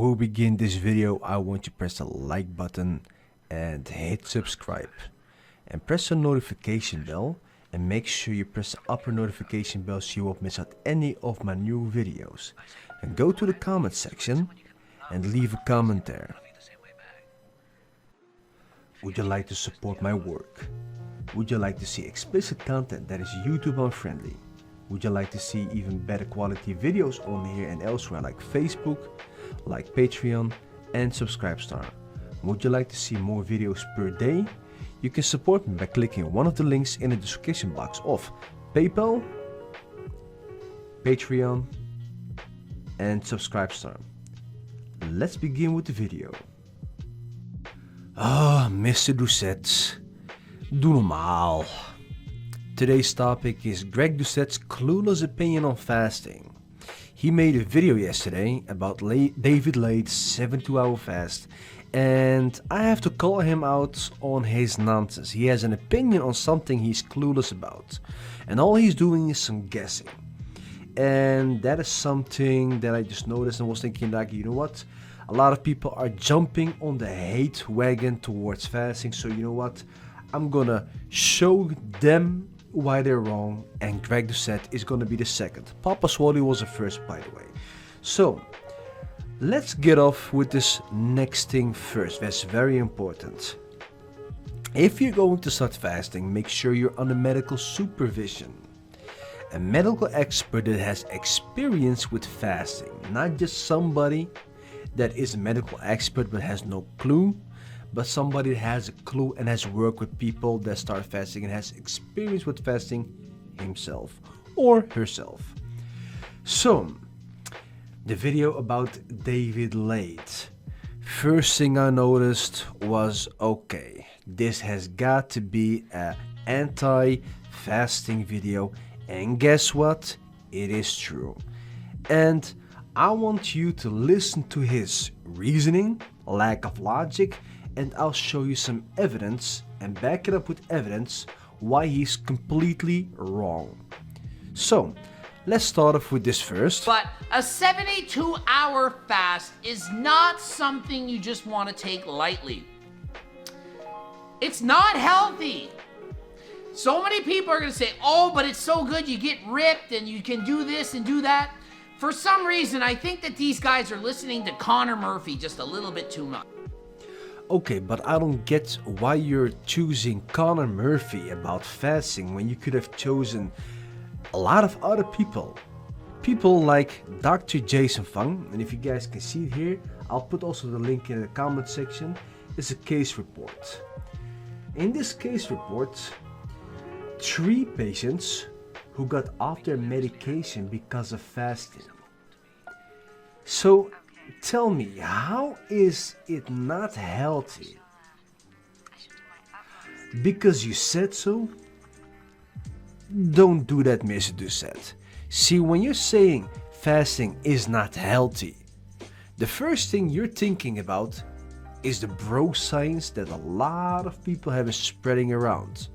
Before we begin this video, I want you to press the like button and hit subscribe. And press the notification bell and make sure you press the upper notification bell so you won't miss out any of my new videos. And go to the comment section and leave a comment there. Would you like to support my work? Would you like to see explicit content that is YouTube unfriendly? Would you like to see even better quality videos on here and elsewhere like Facebook, like Patreon and Subscribestar? Would you like to see more videos per day? You can support me by clicking one of the links in the description box of PayPal, Patreon and Subscribestar. Let's begin with the video. Mr. Doucette, doe normaal. Today's topic is Greg Doucette's clueless opinion on fasting. He made a video yesterday about David Lade's 72-hour fast, and I have to call him out on his nonsense. He has an opinion on something he's clueless about, and all he's doing is some guessing. And that is something that I just noticed and was thinking like, you know what? A lot of people are jumping on the hate wagon towards fasting, so you know what? I'm gonna show them why they're wrong, and Greg Doucette is gonna be the second. Papa Swally was the first, by the way. So let's get off with this next thing first. That's very important. If you're going to start fasting, make sure you're under medical supervision. A medical expert that has experience with fasting, not just somebody that is a medical expert but has no clue, but somebody that has a clue and has worked with people that start fasting and has experience with fasting himself or herself. So, the video about David Lade. First thing I noticed was, okay, this has got to be an anti-fasting video, and guess what? It is true. And I want you to listen to his reasoning, lack of logic, and I'll show you some evidence and back it up with evidence why he's completely wrong. So, let's start off with this first. But a 72-hour fast is not something you just want to take lightly. It's not healthy. So many people are going to say, oh, but it's so good, you get ripped and you can do this and do that. For some reason, I think that these guys are listening to Connor Murphy just a little bit too much. Okay, but I don't get why you're choosing Connor Murphy about fasting when you could have chosen a lot of other people. People like Dr. Jason Fung, and if you guys can see it here, I'll put also the link in the comment section. It's a case report. In this case report, 3 patients who got off their medication because of fasting. So, tell me, how is it not healthy? Because you said so? Don't do that, Mr. Doucette. See, when you're saying fasting is not healthy, the first thing you're thinking about is the bro science that a lot of people have been spreading around.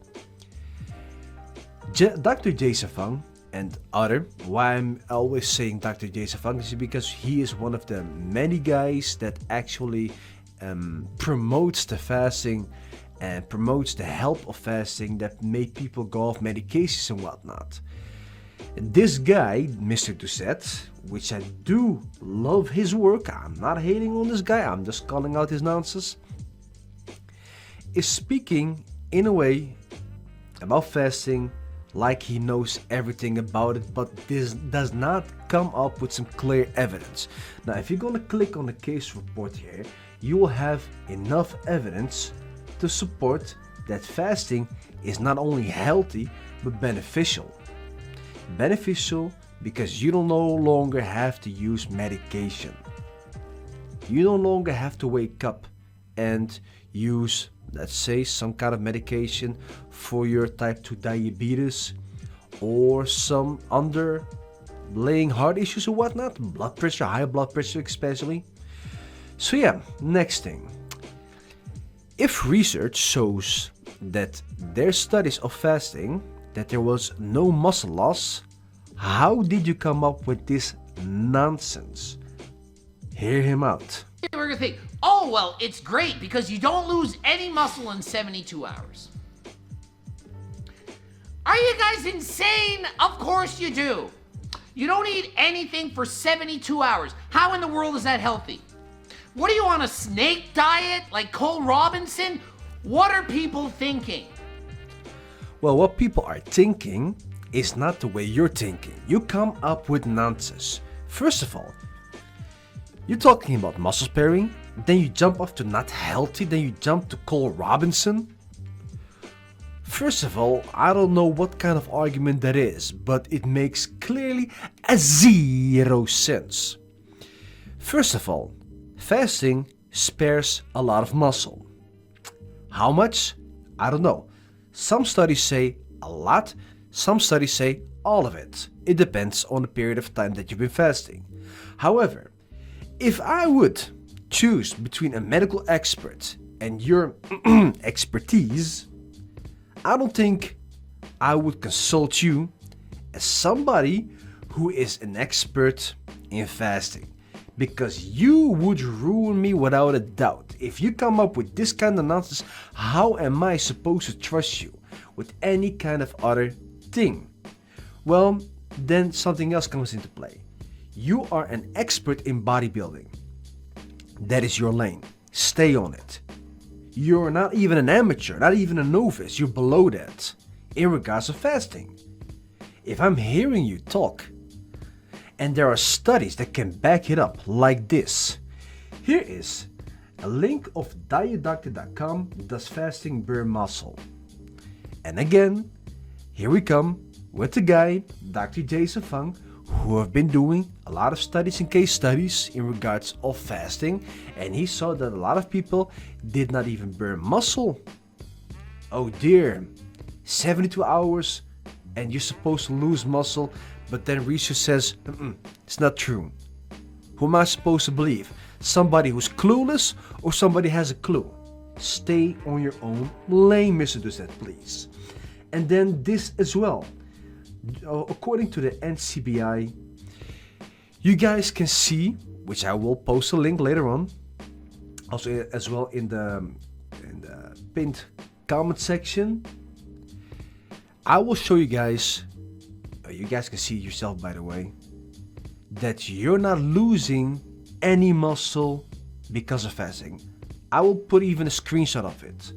Dr. Jason Fung and other, why I'm always saying Dr. Jason Fung is because he is one of the many guys that actually promotes the fasting and promotes the help of fasting that made people go off medications and whatnot. This guy, Mr. Doucette, which I do love his work, I'm not hating on this guy, I'm just calling out his nonsense, is speaking in a way about fasting like he knows everything about it, but this does not come up with some clear evidence. Now, if you're gonna click on the case report here, you will have enough evidence to support that fasting is not only healthy, but beneficial. Beneficial because you don't no longer have to use medication. You no longer have to wake up and use, let's say, some kind of medication for your type 2 diabetes or some underlying heart issues or whatnot, blood pressure, high blood pressure especially. So yeah, next thing. If research shows that their studies of fasting that there was no muscle loss, how did you come up with this nonsense? Hear him out. We're gonna think, oh, well, it's great because you don't lose any muscle in 72 hours. Are you guys insane? Of course you do. You don't eat anything for 72 hours. How in the world is that healthy? What are you on, a snake diet like Cole Robinson? What are people thinking? Well, what people are thinking is not the way you're thinking. You come up with nonsense. First of all, you're talking about muscle sparing, then you jump off to not healthy, then you jump to Cole Robinson. First of all, I don't know what kind of argument that is, but it makes clearly a zero sense. First of all, fasting spares a lot of muscle. How much? I don't know. Some studies say a lot, some studies say all of it. It depends on the period of time that you've been fasting. However, if I would choose between a medical expert and your expertise, I don't think I would consult you as somebody who is an expert in fasting, because you would ruin me without a doubt. If you come up with this kind of nonsense, how am I supposed to trust you with any kind of other thing? Well, then something else comes into play. You are an expert in bodybuilding. That is your lane. Stay on it. You're not even an amateur, not even a novice. You're below that in regards to fasting. If I'm hearing you talk, and there are studies that can back it up like this. Here is a link of dietdoctor.com, does fasting burn muscle? And again, here we come with the guy, Dr. Jason Fung, who have been doing a lot of studies and case studies in regards of fasting, and he saw that a lot of people did not even burn muscle. Oh dear, 72 hours and you're supposed to lose muscle, but then research says, it's not true. Who am I supposed to believe? Somebody who's clueless or somebody has a clue? Stay on your own lane, Mr. Doucette, please. And then this as well. According to the NCBI, you guys can see, which I will post a link later on, also as well in the pinned comment section. I will show you guys, you guys can see it yourself by the way, that you're not losing any muscle because of fasting. I will put even a screenshot of it.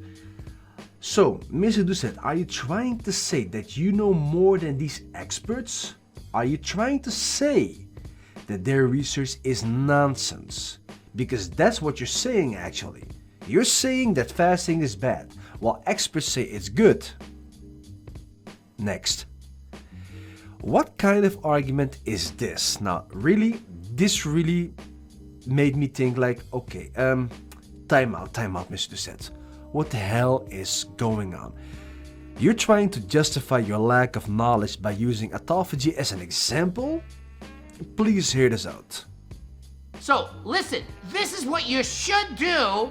So, Mr. Doucette, are you trying to say that you know more than these experts? Are you trying to say that their research is nonsense? Because that's what you're saying actually. You're saying that fasting is bad, while experts say it's good. Next. What kind of argument is this? Now, really, this really made me think like, okay, time out, Mr. Doucette. What the hell is going on? You're trying to justify your lack of knowledge by using autophagy as an example? Please hear this out. So, listen, this is what you should do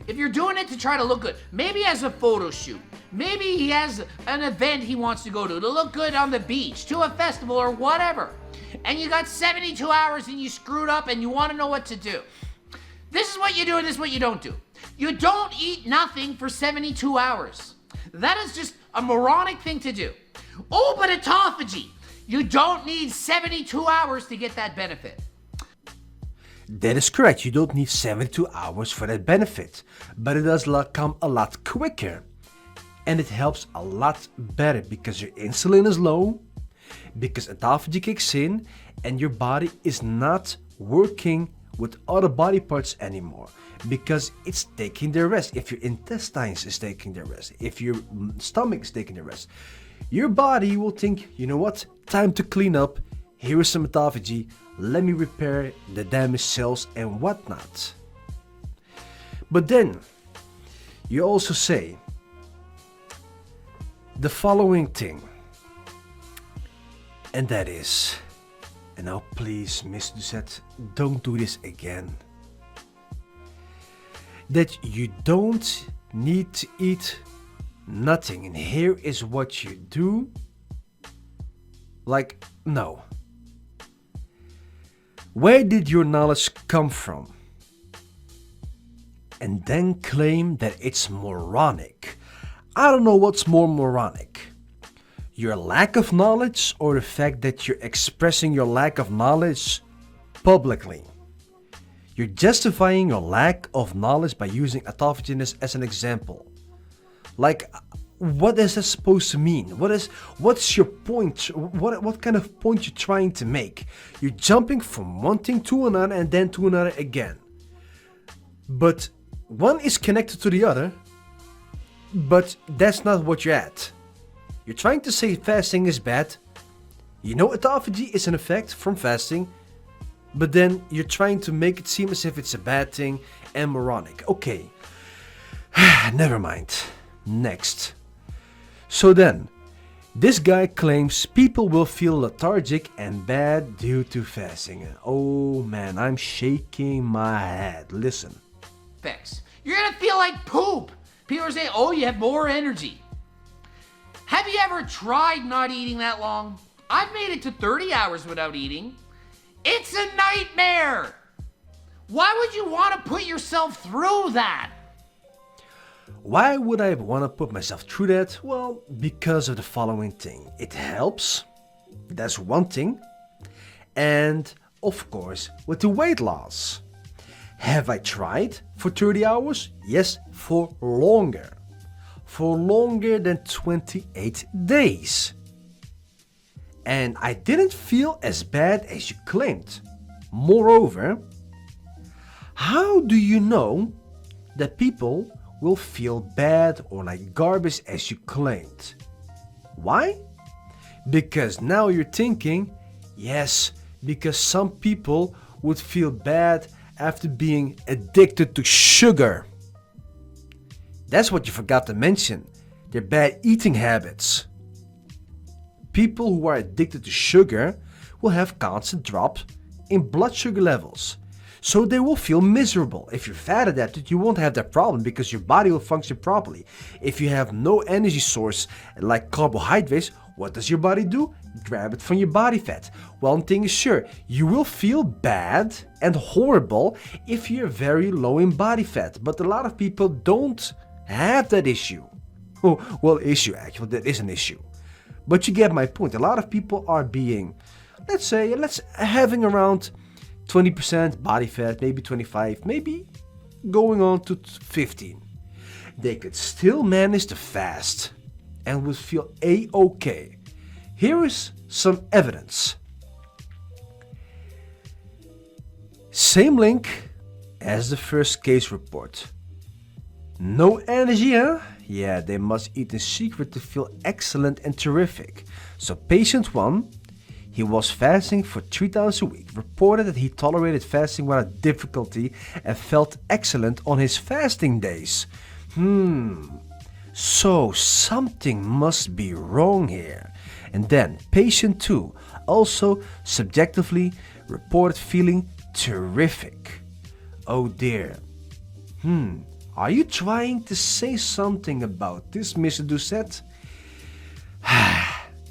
if you're doing it to try to look good. Maybe as a photo shoot. Maybe he has an event he wants to go to look good on the beach, to a festival or whatever. And you got 72 hours and you screwed up and you want to know what to do. This is what you do and this is what you don't do. You don't eat nothing for 72 hours. That is just a moronic thing to do. Oh, but autophagy. You don't need 72 hours to get that benefit. That is correct. You don't need 72 hours for that benefit. But it does come a lot quicker. And it helps a lot better because your insulin is low, because autophagy kicks in, and your body is not working with other body parts anymore because it's taking their rest. If your intestines is taking their rest, if your stomach is taking their rest, your body will think, you know what, time to clean up, here is some autophagy, let me repair the damaged cells and whatnot. But then, you also say the following thing, and that is, and now please, Miss Doucette, don't do this again, that you don't need to eat nothing, and here is what you do. Like, no. Where did your knowledge come from? And then claim that it's moronic. I don't know what's more moronic. Your lack of knowledge or the fact that you're expressing your lack of knowledge publicly. You're justifying your lack of knowledge by using autophaginess as an example. Like, what is that supposed to mean? What's your point? What kind of point you're trying to make? You're jumping from one thing to another and then to another again. But one is connected to the other, but that's not what you're at. You're trying to say fasting is bad. You know autophagy is an effect from fasting, but then you're trying to make it seem as if it's a bad thing and moronic. Okay, never mind. Next. So then, this guy claims people will feel lethargic and bad due to fasting. Oh man, I'm shaking my head. Listen. Facts. You're gonna feel like poop. People are saying, oh, you have more energy. Have you ever tried not eating that long? I've made it to 30 hours without eating. It's a nightmare. Why would you want to put yourself through that? Why would I want to put myself through that? Well, because of the following thing. It helps. That's one thing. And, of course, with the weight loss. Have I tried for 30 hours? Yes, for longer. For longer than 28 days. And I didn't feel as bad as you claimed. Moreover, how do you know that people will feel bad or like garbage as you claimed? Why? Because now you're thinking, yes, because some people would feel bad after being addicted to sugar. That's what you forgot to mention, their bad eating habits. People who are addicted to sugar will have constant drops in blood sugar levels. So they will feel miserable. If you're fat adapted, you won't have that problem because your body will function properly. If you have no energy source like carbohydrates, what does your body do? Grab it from your body fat. One thing is sure, you will feel bad and horrible if you're very low in body fat. But a lot of people don't have that issue. Oh, well, issue actually, that is an issue. But you get my point. A lot of people are being, let's having around 20% body fat, maybe 25, maybe going on to 15. They could still manage to fast and would feel a-okay. Here is some evidence. Same link as the first case report. No energy, huh? Yeah, they must eat in secret to feel excellent and terrific. So patient 1, he was fasting for 3 times a week, reported that he tolerated fasting without difficulty and felt excellent on his fasting days. So something must be wrong here. And then patient 2 also subjectively reported feeling terrific. Oh dear. Are you trying to say something about this, Mr. Doucette?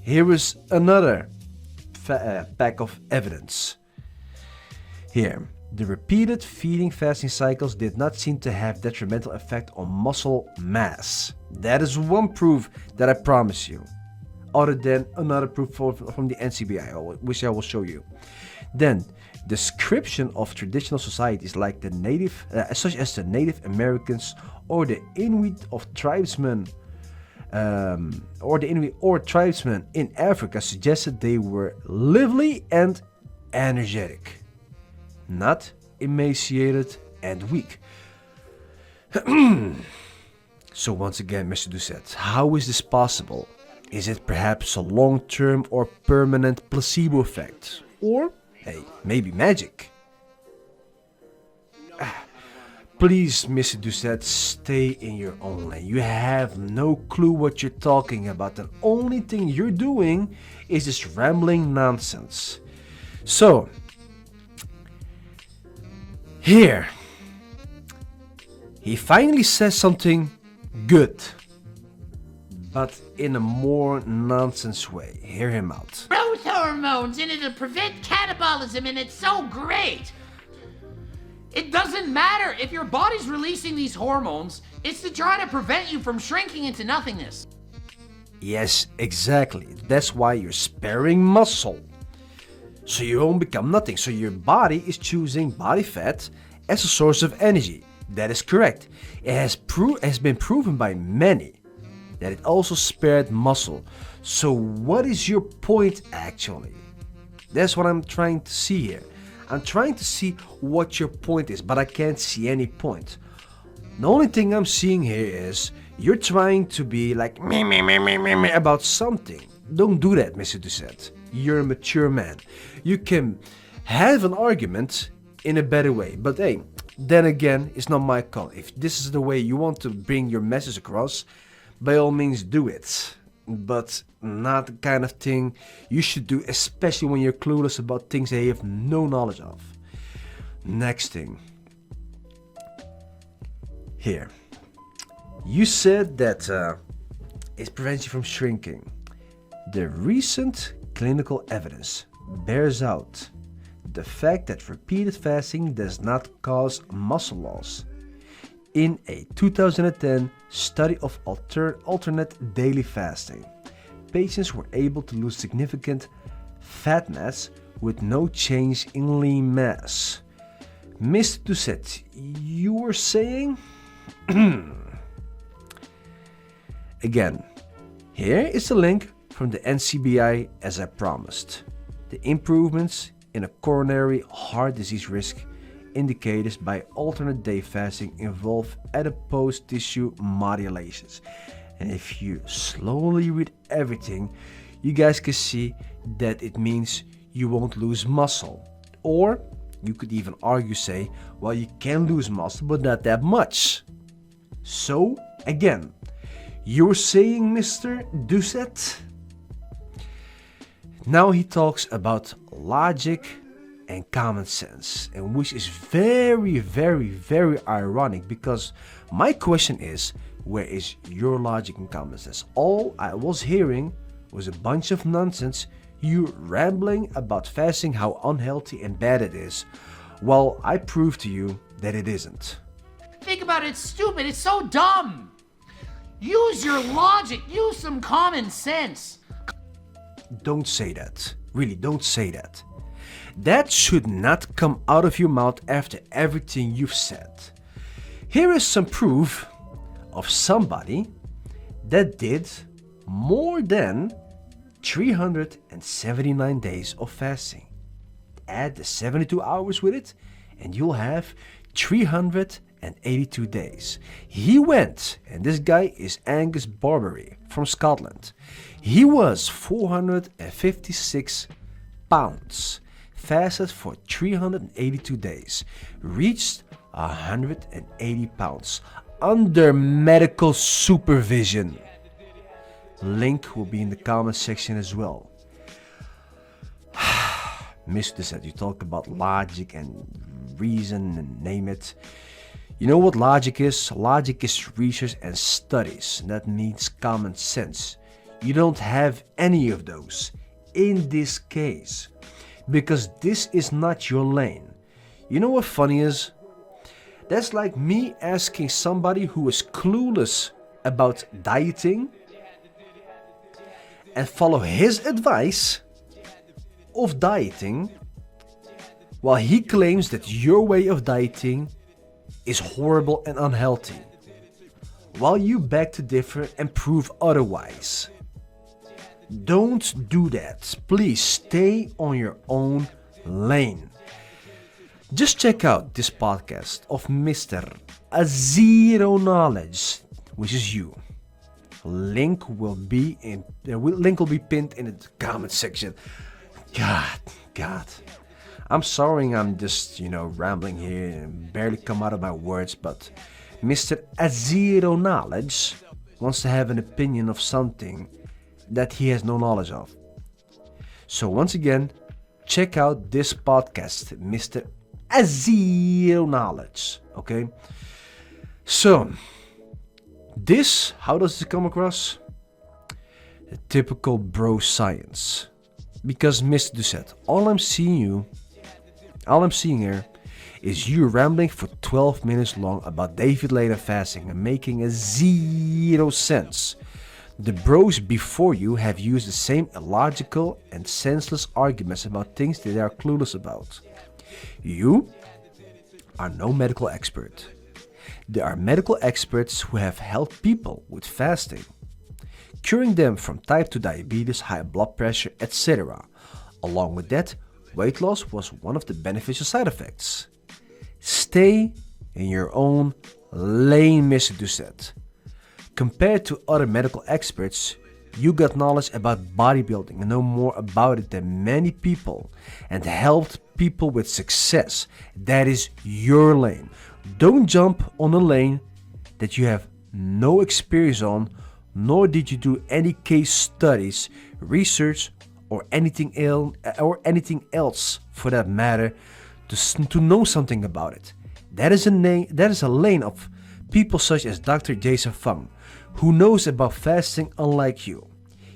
Here is another pack of evidence. Here, the repeated feeding fasting cycles did not seem to have detrimental effect on muscle mass. That is one proof that I promise you. Other than another proof from the NCBI, which I will show you. Then, description of traditional societies like the native, such as the Native Americans or the Inuit of tribesmen, or the Inuit or tribesmen in Africa suggested they were lively and energetic, not emaciated and weak. So once again, Mr. Doucette, how is this possible? Is it perhaps a long-term or permanent placebo effect? Or, hey, maybe magic? Please, Mr. Doucette, stay in your own lane. You have no clue what you're talking about. The only thing you're doing is just rambling nonsense. So, here, he finally says something good. but in a more nonsense way. Hear him out. Growth hormones, and it'll prevent catabolism, and it's so great. It doesn't matter if your body's releasing these hormones, it's to try to prevent you from shrinking into nothingness. Yes, exactly. That's why you're sparing muscle. So you won't become nothing. So your body is choosing body fat as a source of energy. That is correct. It has been proven by many that it also spared muscle. So what is your point actually? That's what I'm trying to see here. I'm trying to see what your point is, but I can't see any point. The only thing I'm seeing here is you're trying to be like me about something. Don't do that, Mr. Doucette. You're a mature man. You can have an argument in a better way, but hey, then again, it's not my call. If this is the way you want to bring your message across, by all means do it. But not the kind of thing you should do, especially when you're clueless about things that you have no knowledge of. Next thing. Here. You said that it prevents you from shrinking. The recent clinical evidence bears out the fact that repeated fasting does not cause muscle loss. In a 2010 study of alternate daily fasting, patients were able to lose significant fat mass with no change in lean mass. Mr. Doucette, you were saying? Again, here is the link from the NCBI as I promised. The improvements in a coronary heart disease risk indicators by alternate day fasting involve adipose tissue modulations. And if you slowly read everything, you guys can see that it means you won't lose muscle. Or you could even argue, say, well, you can lose muscle, but not that much. So, again, you're saying, Mr. Doucette? Now he talks about logic and common sense, and which is very, very, very ironic, because my question is, where is your logic and common sense? All I was hearing was a bunch of nonsense, you rambling about fasting, how unhealthy and bad it is, while I prove to you that it isn't. Think about it, it's stupid, it's so dumb. Use your logic, use some common sense. Don't say that. Really, don't say that. That should not come out of your mouth after everything you've said. Here is some proof of somebody that did more than 379 days of fasting. Add the 72 hours with it and you'll have 382 days. He went, and this guy is Angus Barbary from Scotland. He was 456 pounds, fasted for 382 days, reached 180 pounds under medical supervision. Link will be in the comment section as well. Mr. Doucette, you talk about logic and reason and name it. You know what logic is? Logic is research and studies. That means common sense. You don't have any of those in this case, because this is not your lane. You know what funny is? That's like me asking somebody who is clueless about dieting and follow his advice of dieting, while he claims that your way of dieting is horrible and unhealthy, while you beg to differ and prove otherwise. Don't do that. Please stay on your own lane. Just check out this podcast of Mr. Zero Knowledge, which is you. Link will be pinned in the comment section. God. I'm sorry I'm just, rambling here and barely come out of my words, but Mr. Zero Knowledge wants to have an opinion of something that he has no knowledge of. So once again, check out this podcast, Mr. Zero Knowledge, okay? So, how does this come across? The typical bro science. Because Mr. Doucette, all I'm seeing here is you rambling for 12 minutes long about David Later fasting and making a zero sense. The bros before you have used the same illogical and senseless arguments about things that they are clueless about. You are no medical expert. There are medical experts who have helped people with fasting, curing them from type 2 diabetes, high blood pressure, etc. Along with that, weight loss was one of the beneficial side effects. Stay in your own lane, Mr. Doucette. Compared to other medical experts, you got knowledge about bodybuilding and know more about it than many people and helped people with success. That is your lane. Don't jump on a lane that you have no experience on, nor did you do any case studies, research, or anything else for that matter to know something about it. That is a lane of people such as Dr. Jason Fung, who knows about fasting unlike you.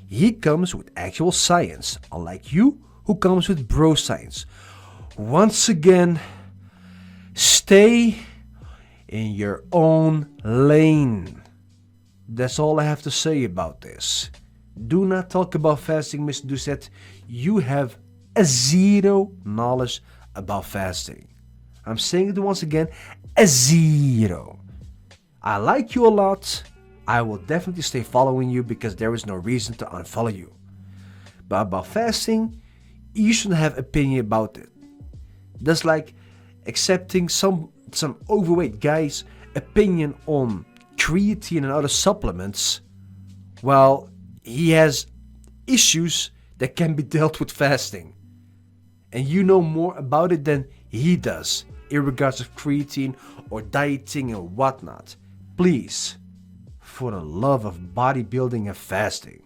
He comes with actual science, unlike you, who comes with bro science. Once again, stay in your own lane. That's all I have to say about this. Do not talk about fasting, Mr. Doucette. You have a zero knowledge about fasting. I'm saying it once again, a zero. I like you a lot. I will definitely stay following you because there is no reason to unfollow you. But about fasting, you shouldn't have opinion about it. That's like accepting some overweight guy's opinion on creatine and other supplements. Well, he has issues that can be dealt with fasting. And you know more about it than he does, in regards of creatine or dieting and whatnot. Please, for the love of bodybuilding and fasting,